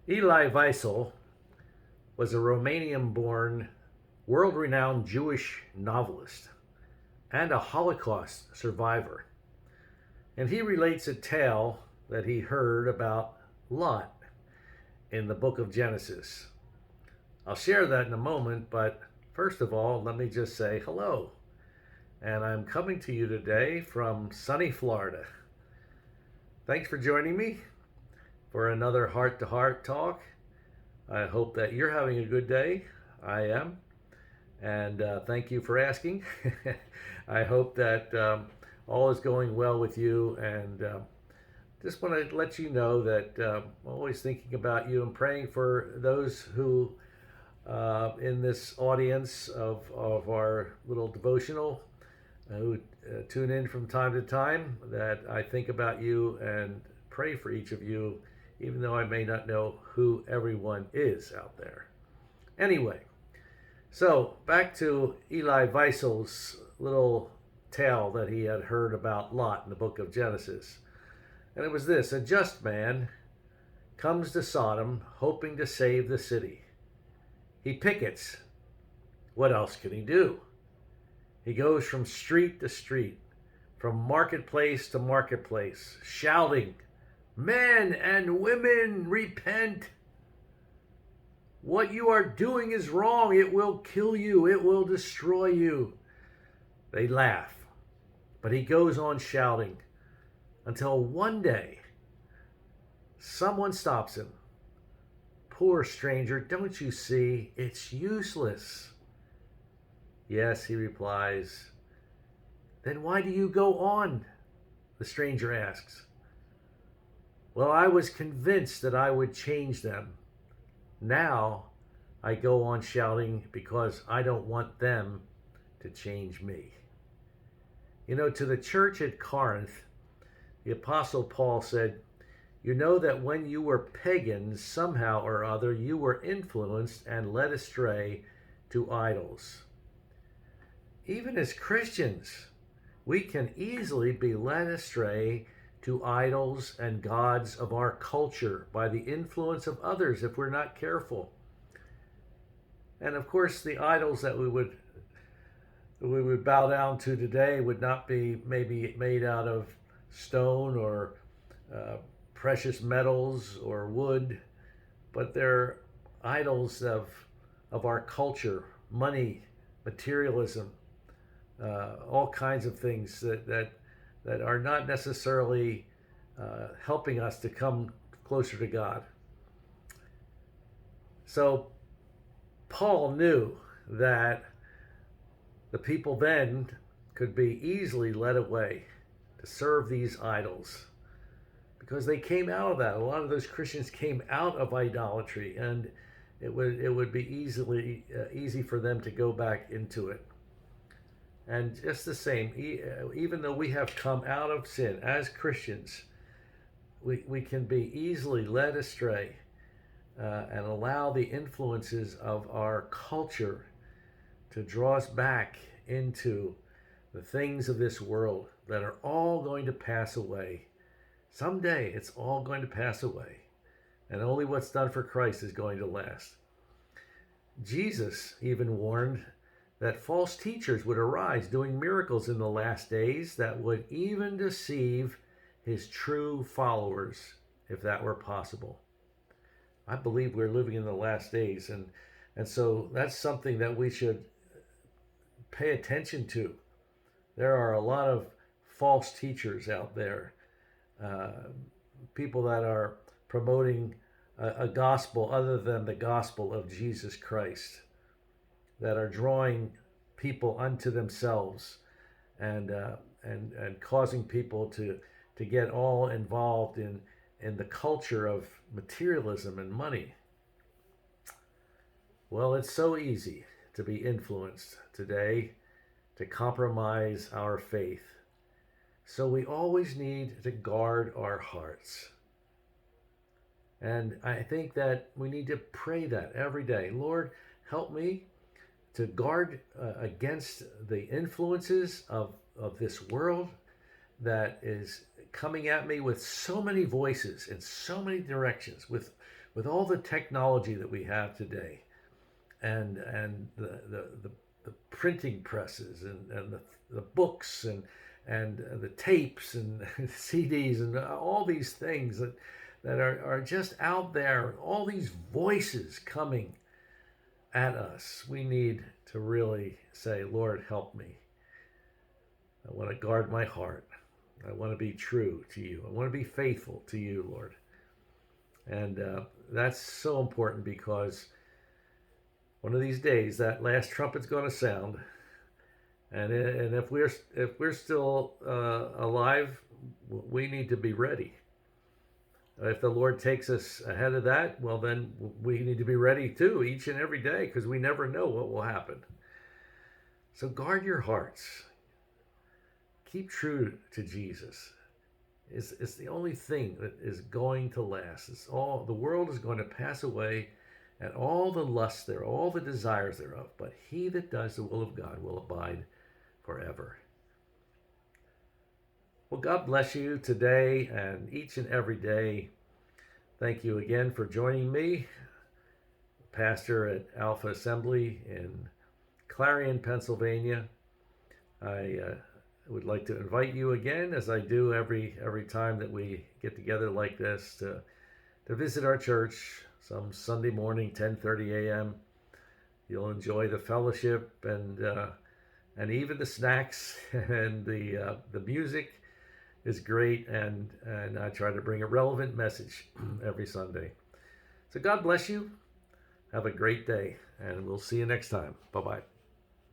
Elie Wiesel was a Romanian-born, world-renowned Jewish novelist and a Holocaust survivor. And he relates a tale that he heard about Lot in the book of Genesis. I'll share that in a moment, but first of all, let me just say hello. And I'm coming to you today from sunny Florida. Thanks for joining me for another heart to heart talk. I hope that you're having a good day. I am. And thank you for asking. I hope that all is going well with you. And just want to let you know that I'm always thinking about you and praying for those who in this audience of our little devotional who tune in from time to time, that I think about you and pray for each of you, even though I may not know who everyone is out there. Anyway, so back to Elie Wiesel's little tale that he had heard about Lot in the book of Genesis. And it was this: a just man comes to Sodom hoping to save the city. He pickets. What else can he do? He goes from street to street, from marketplace to marketplace, shouting, "Men and women, repent! What you are doing is wrong. It will kill you. It will destroy you." They laugh, but he goes on shouting until one day someone stops him. "Poor stranger, don't you see? It's useless." "Yes," he replies. "Then why do you go on?" the stranger asks. "Well, I was convinced that I would change them. Now I go on shouting because I don't want them to change me." You know, to the church at Corinth, the Apostle Paul said, "You know that when you were pagans, somehow or other, you were influenced and led astray to idols." Even as Christians, we can easily be led astray to idols and gods of our culture by the influence of others if we're not careful. And of course, the idols that we would bow down to today would not be maybe made out of stone or precious metals or wood, but they're idols of our culture: money, materialism, all kinds of things that are not necessarily helping us to come closer to God. So Paul knew that the people then could be easily led away to serve these idols because they came out of that. A lot of those Christians came out of idolatry, and it would be easy for them to go back into it. And just the same, even though we have come out of sin as Christians, we can be easily led astray and allow the influences of our culture to draw us back into the things of this world that are all going to pass away. Someday it's all going to pass away, and only what's done for Christ is going to last. Jesus even warned that false teachers would arise doing miracles in the last days that would even deceive his true followers, if that were possible. I believe we're living in the last days, and so that's something that we should pay attention to. There are a lot of false teachers out there, people that are promoting a gospel other than the gospel of Jesus Christ, that are drawing people unto themselves and causing people to get all involved in the culture of materialism and money. Well, it's so easy to be influenced today, to compromise our faith. So we always need to guard our hearts. And I think that we need to pray that every day. Lord, help me to guard against the influences of this world that is coming at me with so many voices in so many directions, with with all the technology that we have today, and the printing presses and the books and the tapes and CDs and all these things that are just out there, all these voices coming at us, we need to really say, Lord, help me. I want to guard my heart. I want to be true to you. I want to be faithful to you, Lord. And that's so important, because one of these days that last trumpet's going to sound, and if we're still alive, we need to be ready. If the Lord takes us ahead of that, well, then we need to be ready too, each and every day, because we never know what will happen. So guard your hearts. Keep true to Jesus. It's the only thing that is going to last. It's all, the world is going to pass away, and all the lusts there, all the desires thereof. But he that does the will of God will abide forever. Well, God bless you today and each and every day. Thank you again for joining me, pastor at Alpha Assembly in Clarion, Pennsylvania. I would like to invite you again, as I do every time that we get together like this, to visit our church some Sunday morning, 10:30 a.m. You'll enjoy the fellowship and even the snacks, and the music is great, and I try to bring a relevant message every Sunday. So God bless you. Have a great day, and we'll see you next time. Bye-bye.